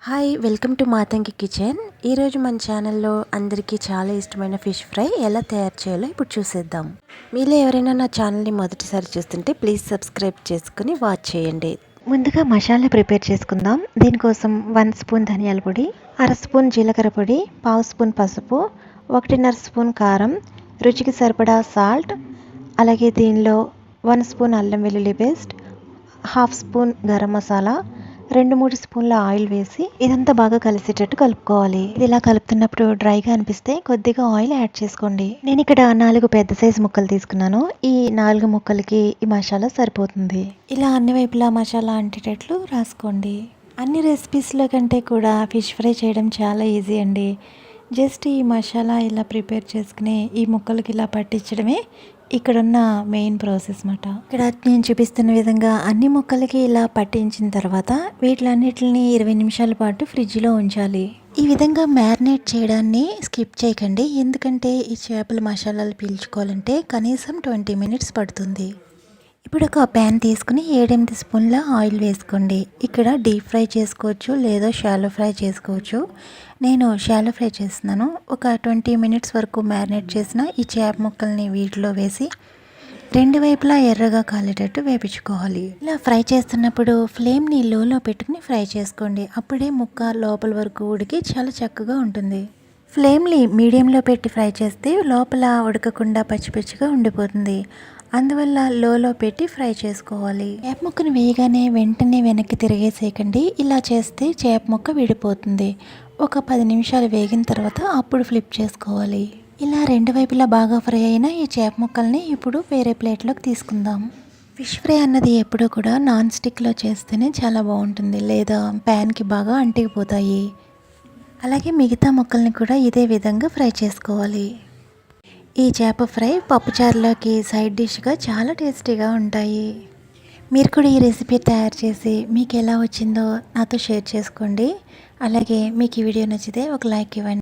Hi welcome to Matangi kitchen. ఈరోజు మన ఛానల్లో అందరికీ చాలా ఇష్టమైన ఫిష్ ఫ్రై ఎలా తయారు చేయాలో ఇప్పుడు చూసేద్దాం. మీలో ఎవరైనా నా ఛానల్ని మొదటిసారి చూస్తుంటే ప్లీజ్ సబ్స్క్రైబ్ చేసుకుని వాచ్ చేయండి. ముందుగా మసాలా ప్రిపేర్ చేసుకుందాం. దీనికోసం 1 స్పూన్ ధనియాల పొడి, 1/2 స్పూన్ జీలకర్ర పొడి, 1/2 స్పూన్ పసుపు, 1.5 స్పూన్ కారం, రుచికి సరిపడా సాల్ట్, అలాగే దీనిలో 1 స్పూన్ అల్లం వెల్లుల్లి పేస్ట్, 1/2 స్పూన్ గరం మసాలా, 2-3 స్పూన్ల ఆయిల్ వేసి ఇదంతా బాగా కలిసేటట్టు కలుపుకోవాలి. ఇది ఇలా కలుపుతున్నప్పుడు డ్రైగా అనిపిస్తే కొద్దిగా ఆయిల్ యాడ్ చేసుకోండి. నేను ఇక్కడ 4 పెద్ద సైజు ముక్కలు తీసుకున్నాను. ఈ 4 ముక్కలకి ఈ మసాలా సరిపోతుంది. ఇలా అన్ని వైపులా మసాలా అంటేటట్లు రాసుకోండి. అన్ని రెసిపీస్లో కంటే కూడా ఫిష్ ఫ్రై చేయడం చాలా ఈజీ అండి. జస్ట్ ఈ మసాలా ఇలా ప్రిపేర్ చేసుకుని ఈ ముక్కలకి ఇలా పట్టించడమే ఇక్కడున్న మెయిన్ ప్రాసెస్ మాట. ఇక్కడ నేను చూపిస్తున్న విధంగా అన్ని ముక్కలకి ఇలా పట్టించిన తర్వాత వీటిలన్నిటిని 20 నిమిషాల పాటు ఫ్రిడ్జ్లో ఉంచాలి. ఈ విధంగా మ్యారినేట్ చేయడాన్ని స్కిప్ చేయకండి, ఎందుకంటే ఈ చేపల మసాలాలు పీల్చుకోవాలంటే కనీసం 20 మినిట్స్ పడుతుంది. ఇప్పుడు ఒక ప్యాన్ తీసుకుని 7-8 స్పూన్ల ఆయిల్ వేసుకోండి. ఇక్కడ డీప్ ఫ్రై చేసుకోవచ్చు లేదా షాలో ఫ్రై చేసుకోవచ్చు. నేను షాలో ఫ్రై చేస్తున్నాను. ఒక 20 మినిట్స్ వరకు మ్యారినేట్ చేసిన ఈ చేప ముక్కల్ని వీటిలో వేసి 2 వైపులా ఎర్రగా కాలేటట్టు వేపించుకోవాలి. ఇలా ఫ్రై చేస్తున్నప్పుడు ఫ్లేమ్ని లోలో పెట్టుకుని ఫ్రై చేసుకోండి. అప్పుడే ముక్క లోపల వరకు ఉడికి చాలా చక్కగా ఉంటుంది. ఫ్లేమ్ని మీడియంలో పెట్టి ఫ్రై చేస్తే లోపల ఉడకకుండా పచ్చిపచ్చిగా ఉండిపోతుంది. అందువల్ల లోలో పెట్టి ఫ్రై చేసుకోవాలి. చేప ముక్కను వేయగానే వెంటనే వెనక్కి తిరిగేసేయకండి. ఇలా చేస్తే చేప ముక్క విడిపోతుంది. ఒక 10 నిమిషాలు వేగిన తర్వాత అప్పుడు ఫ్లిప్ చేసుకోవాలి. ఇలా 2 వైపులా బాగా ఫ్రై అయిన ఈ చేప ముక్కల్ని ఇప్పుడు వేరే ప్లేట్లోకి తీసుకుందాం. ఫిష్ ఫ్రై అన్నది ఎప్పుడూ కూడా నాన్ స్టిక్లో చేస్తేనే చాలా బాగుంటుంది, లేదా ప్యాన్కి బాగా అంటికిపోతాయి. అలాగే మిగతా ముక్కల్ని కూడా ఇదే విధంగా ఫ్రై చేసుకోవాలి. ఈ చేప ఫ్రై పప్పుచారులోకి సైడ్ డిష్గా చాలా టేస్టీగా ఉంటాయి. మీరు కూడా ఈ రెసిపీ తయారు చేసి మీకు ఎలా వచ్చిందో నాతో షేర్ చేసుకోండి. అలాగే మీకు ఈ వీడియో నచ్చితే ఒక లైక్ ఇవ్వండి.